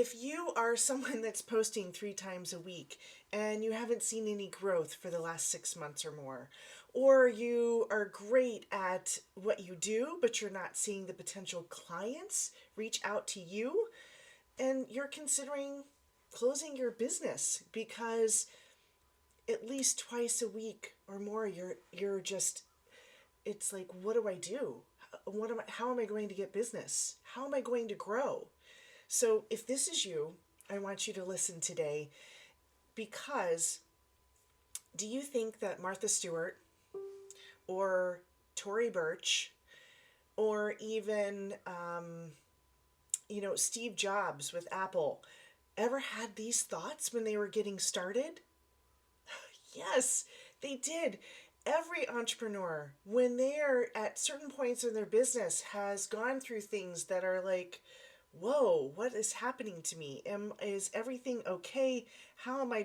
If you are someone that's posting 3 times a week and you haven't seen any growth for the last 6 months or more, or you are great at what you do, but you're not seeing the potential clients reach out to you, and you're considering closing your business because at least twice a week or more you're just, it's like, what do I do? How am I going to get business? How am I going to grow? So if this is you, I want you to listen today, because do you think that Martha Stewart or Tory Burch or even Steve Jobs with Apple ever had these thoughts when they were getting started? Yes, they did. Every entrepreneur, when they're at certain points in their business, has gone through things that are like, whoa, what is happening to me? Is everything okay? How am I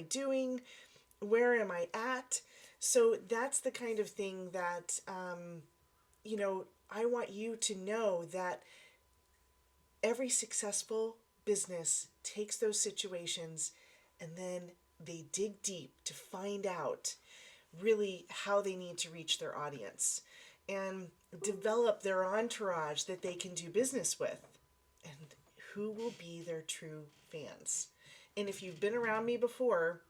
doing? Where am I at? So that's the kind of thing that, I want you to know that every successful business takes those situations and then they dig deep to find out really how they need to reach their audience and develop their entourage that they can do business with and who will be their true fans. And if you've been around me before,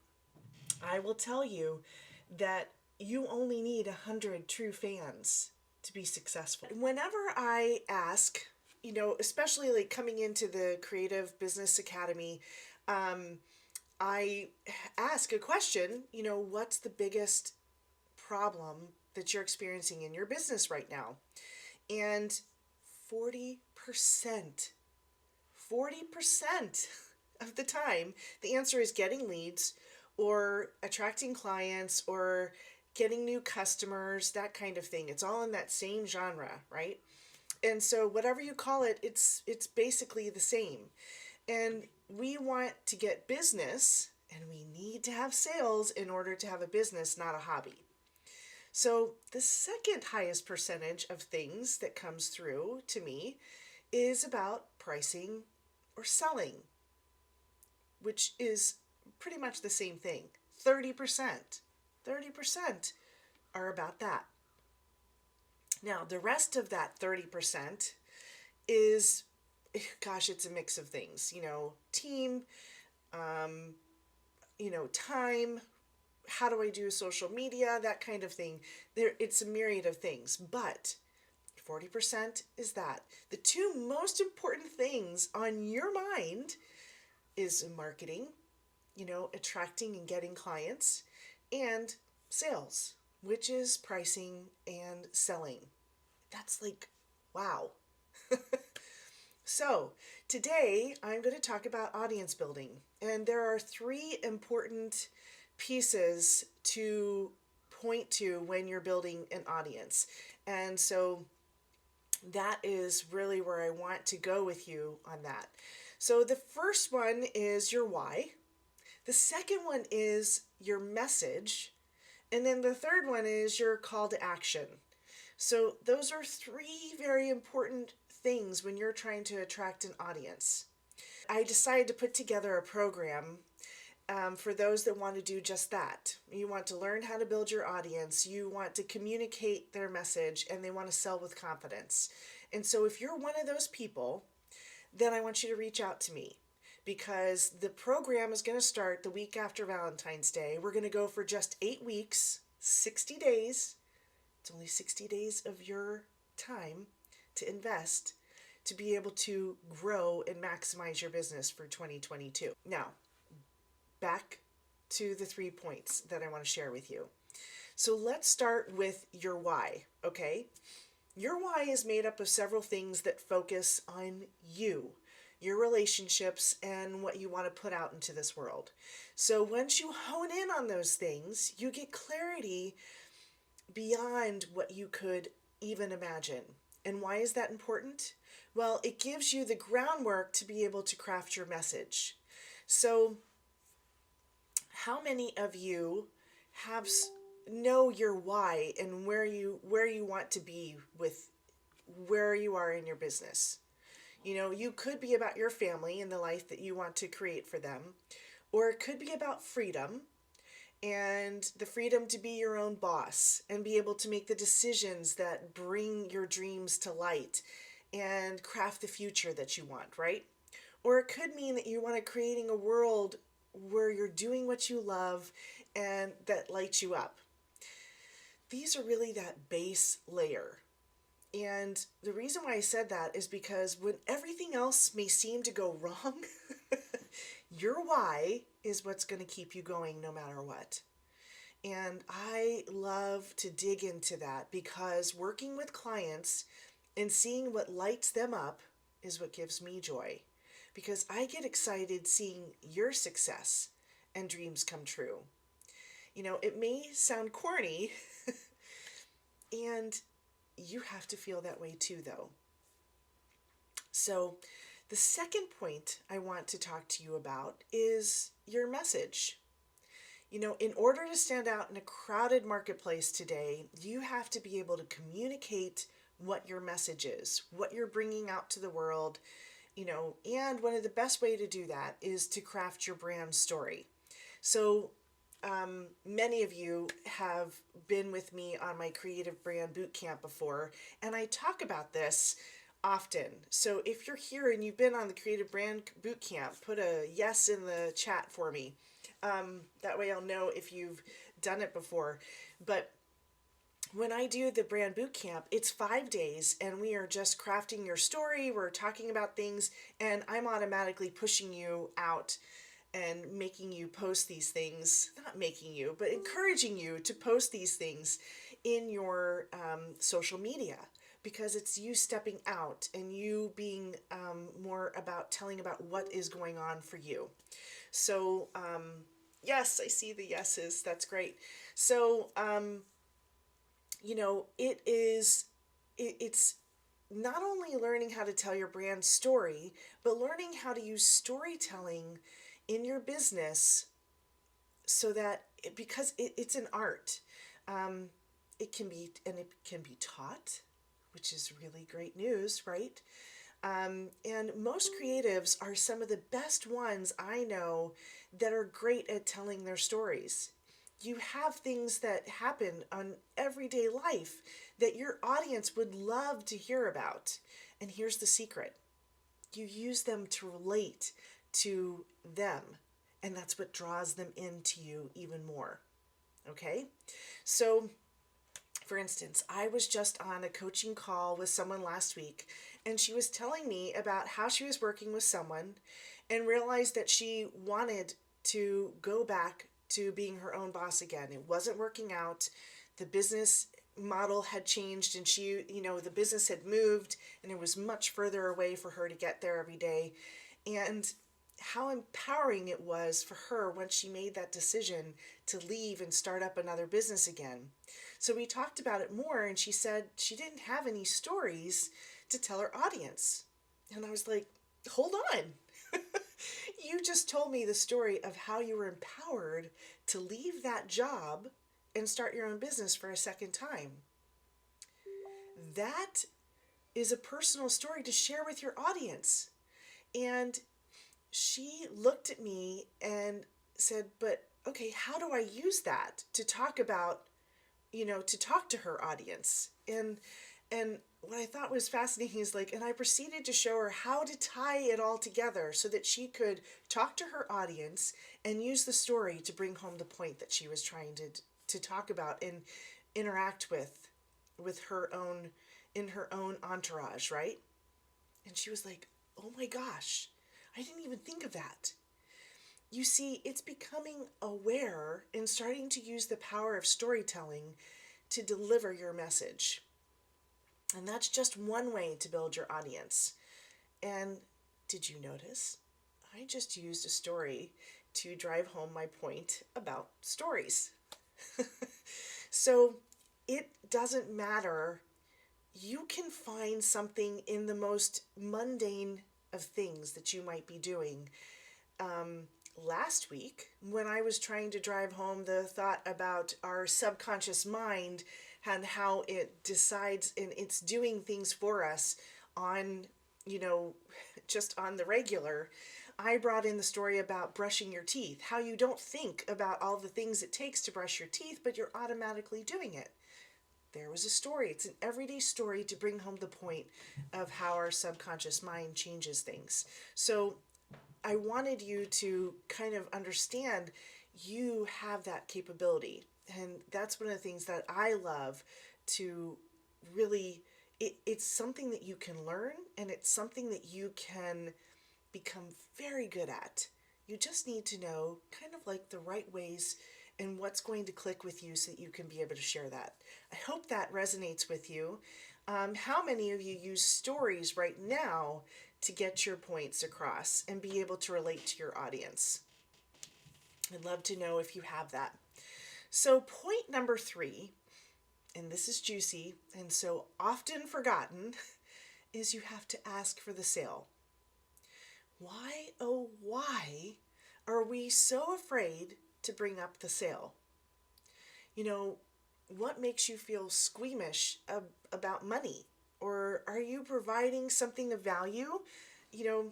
I will tell you that you only need 100 true fans to be successful. Whenever I ask, especially like coming into the Creative Business Academy, I ask a question, what's the biggest problem that you're experiencing in your business right now? And 40%, 40% of the time, the answer is getting leads or attracting clients or getting new customers, that kind of thing. It's all in that same genre, right? And so whatever you call it, it's basically the same. And we want to get business, and we need to have sales in order to have a business, not a hobby. So the second highest percentage of things that comes through to me is about pricing or selling, which is pretty much the same thing. 30%. 30% are about that. Now, the rest of that 30% is, gosh, it's a mix of things, team, time, how do I do social media, that kind of thing. It's a myriad of things, but 40% is that. The two most important things on your mind is marketing, attracting and getting clients, and sales, which is pricing and selling. That's like, wow. So today I'm going to talk about audience building, and there are 3 important pieces to point to when you're building an audience. And so that is really where I want to go with you on that. So the first one is your why. The second one is your message. And then the third one is your call to action. So those are 3 very important things when you're trying to attract an audience. I decided to put together a program for those that want to do just that. You want to learn how to build your audience, you want to communicate their message, and they want to sell with confidence. And so if you're one of those people, then I want you to reach out to me, because the program is going to start the week after Valentine's Day. We're going to go for just 8 weeks, 60 days. It's only 60 days of your time to invest to be able to grow and maximize your business for 2022. Now, back to the 3 points that I want to share with you. So let's start with your why, okay? Your why is made up of several things that focus on you, your relationships, and what you want to put out into this world. So once you hone in on those things, you get clarity beyond what you could even imagine. And why is that important? Well, it gives you the groundwork to be able to craft your message. So how many of you know your why and where you want to be with where you are in your business? You could be about your family and the life that you want to create for them, or it could be about freedom and the freedom to be your own boss and be able to make the decisions that bring your dreams to light and craft the future that you want, right? Or it could mean that you want to creating a world where you're doing what you love and that lights you up. These are really that base layer. And the reason why I said that is because when everything else may seem to go wrong, your why is what's going to keep you going no matter what. And I love to dig into that because working with clients and seeing what lights them up is what gives me joy. Because I get excited seeing your success and dreams come true. It may sound corny, and you have to feel that way too, though. So, the second point I want to talk to you about is your message. In order to stand out in a crowded marketplace today, you have to be able to communicate what your message is, what you're bringing out to the world, and one of the best way to do that is to craft your brand story. So, many of you have been with me on my Creative Brand Bootcamp before, and I talk about this often. So if you're here and you've been on the Creative Brand Bootcamp, put a yes in the chat for me. That way I'll know if you've done it before. But when I do the brand boot camp, it's 5 days and we are just crafting your story. We're talking about things and I'm automatically pushing you out and making you post these things, not making you, but encouraging you to post these things in your social media, because it's you stepping out and you being more about telling about what is going on for you. So, yes, I see the yeses. That's great. So, it's not only learning how to tell your brand story, but learning how to use storytelling in your business so that because it's an art. It can be taught, which is really great news, right? And most creatives are some of the best ones I know that are great at telling their stories. You have things that happen on everyday life that your audience would love to hear about. And here's the secret. You use them to relate to them, and that's what draws them into you even more. Okay? So, for instance, I was just on a coaching call with someone last week, and she was telling me about how she was working with someone and realized that she wanted to go back to being her own boss again. It wasn't working out. The business model had changed, and the business had moved, and it was much further away for her to get there every day. And how empowering it was for her once she made that decision to leave and start up another business again. So we talked about it more, and she said she didn't have any stories to tell her audience. And I was like, hold on. You just told me the story of how you were empowered to leave that job and start your own business for a second time. That is a personal story to share with your audience. And she looked at me and said, but okay, how do I use that to talk about, to talk to her audience? And what I thought was fascinating is and I proceeded to show her how to tie it all together so that she could talk to her audience and use the story to bring home the point that she was trying to talk about and interact with her own, in her own entourage, right? And she was like, oh my gosh, I didn't even think of that. You see, it's becoming aware and starting to use the power of storytelling to deliver your message. And that's just one way to build your audience. And did you notice? I just used a story to drive home my point about stories. So it doesn't matter. You can find something in the most mundane of things that you might be doing. Last week, when I was trying to drive home the thought about our subconscious mind and how it decides and it's doing things for us on you know, just on the regular, I brought in the story about brushing your teeth, how you don't think about all the things it takes to brush your teeth, but you're automatically doing it. There was a story. It's an everyday story to bring home the point of how our subconscious mind changes things. So I wanted you to kind of understand you have that capability. And that's one of the things that I love to really, it's something that you can learn, and it's something that you can become very good at. You just need to know kind of like the right ways and what's going to click with you so that you can be able to share that. I hope that resonates with you. How many of you use stories right now to get your points across and be able to relate to your audience? I'd love to know if you have that. So, point number 3, and this is juicy and so often forgotten, is you have to ask for the sale. Why, oh, why are we so afraid to bring up the sale? You know, what makes you feel squeamish about money? Or are you providing something of value? You know,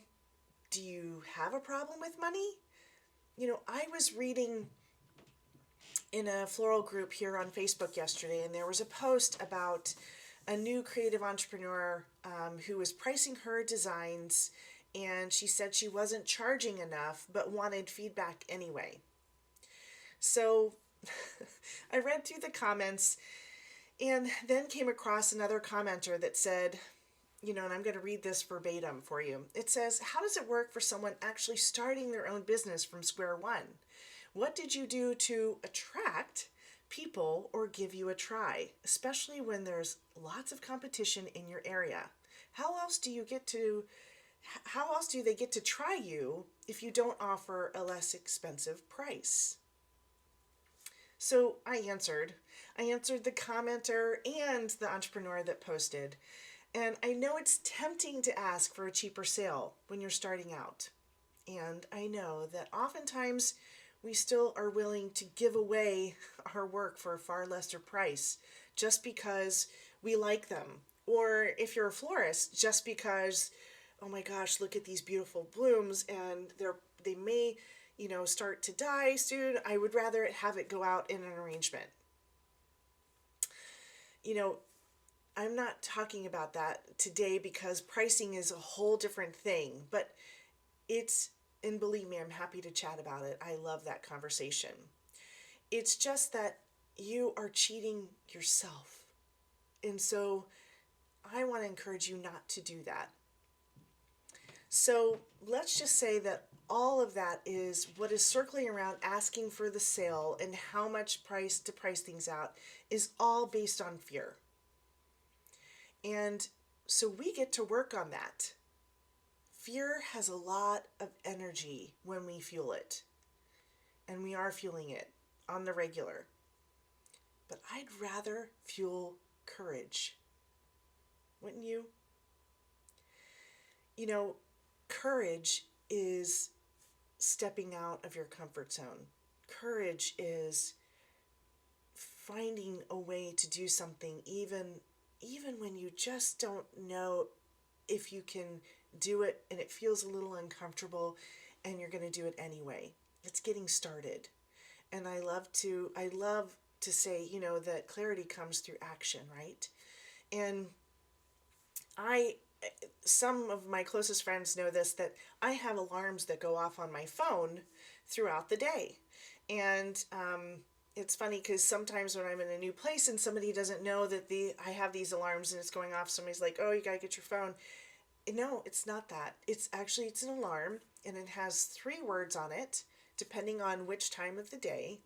do you have a problem with money? You know, I was reading in a floral group here on Facebook yesterday, and there was a post about a new creative entrepreneur who was pricing her designs, and she said she wasn't charging enough but wanted feedback anyway. So I read through the comments and then came across another commenter that said, you know, and I'm going to read this verbatim for you. It says, how does it work for someone actually starting their own business from square one? What did you do to attract people or give you a try, especially when there's lots of competition in your area? How else do they get to try you if you don't offer a less expensive price? So I answered the commenter and the entrepreneur that posted. And I know it's tempting to ask for a cheaper sale when you're starting out. And I know that oftentimes we still are willing to give away our work for a far lesser price just because we like them. Or if you're a florist, just because, oh my gosh, look at these beautiful blooms and they may, you know, start to die soon. I would rather have it go out in an arrangement. You know, I'm not talking about that today because pricing is a whole different thing, but and believe me, I'm happy to chat about it. I love that conversation. It's just that you are cheating yourself. And so I want to encourage you not to do that. So let's just say that all of that is what is circling around asking for the sale and how much price to price things out is all based on fear. And so we get to work on that. Fear has a lot of energy when we fuel it. And we are fueling it on the regular. But I'd rather fuel courage. Wouldn't you? You know, courage is stepping out of your comfort zone. Courage is finding a way to do something even when you just don't know if you can do it and it feels a little uncomfortable and you're going to do it anyway. It's getting started. And I love to say, you know, that clarity comes through action, right? And some of my closest friends know this, that I have alarms that go off on my phone throughout the day. And it's funny because sometimes when I'm in a new place and somebody doesn't know that I have these alarms and it's going off, somebody's like, oh, you got to get your phone. No, it's not that. It's an alarm, and it has 3 words on it, depending on which time of the day.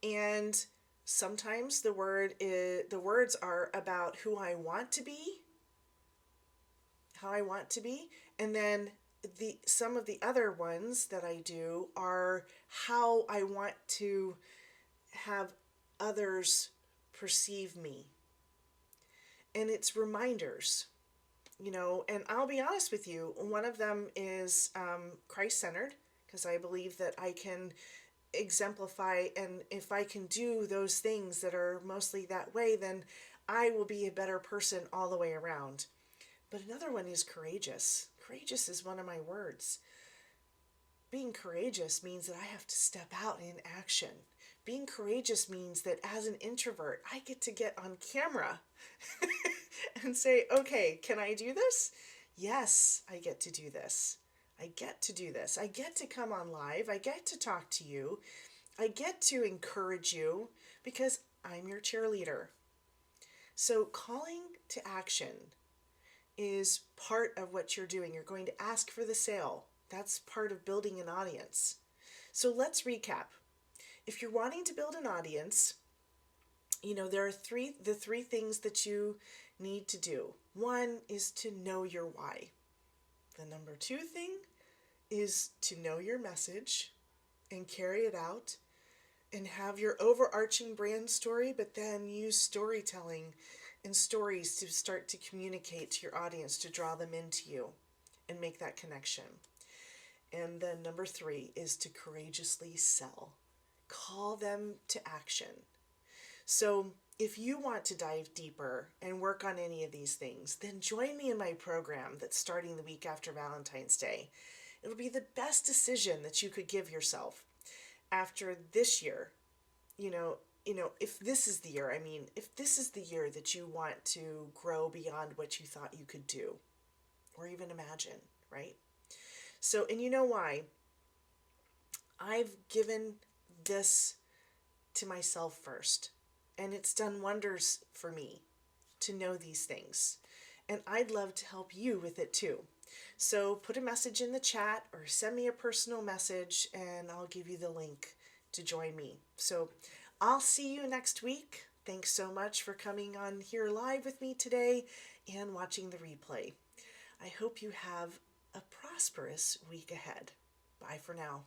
And sometimes the words are about who I want to be, how I want to be, and then some of the other ones that I do are how I want to have others perceive me. And it's reminders. You know, and I'll be honest with you, one of them is Christ-centered, because I believe that I can exemplify, and if I can do those things that are mostly that way, then I will be a better person all the way around. But another one is courageous. Courageous is one of my words. Being courageous means that I have to step out in action. Being courageous means that as an introvert, I get to get on camera and say, okay, can I do this? Yes, I get to do this. I get to do this. I get to come on live. I get to talk to you. I get to encourage you because I'm your cheerleader. So calling to action is part of what you're doing. You're going to ask for the sale. That's part of building an audience. So let's recap. If you're wanting to build an audience, there are the three things that you need to do. One is to know your why. The number two thing is to know your message and carry it out and have your overarching brand story, but then use storytelling and stories to start to communicate to your audience, to draw them into you and make that connection. And then number three is to courageously sell. Call them to action. So if you want to dive deeper and work on any of these things, then join me in my program that's starting the week after Valentine's Day. It'll be the best decision that you could give yourself after this year. If this is the year, if this is the year that you want to grow beyond what you thought you could do or even imagine, right? So, and you know why? I've given this to myself first, and it's done wonders for me to know these things. And I'd love to help you with it too. So put a message in the chat or send me a personal message and I'll give you the link to join me. So I'll see you next week. Thanks so much for coming on here live with me today and watching the replay. I hope you have a prosperous week ahead. Bye for now.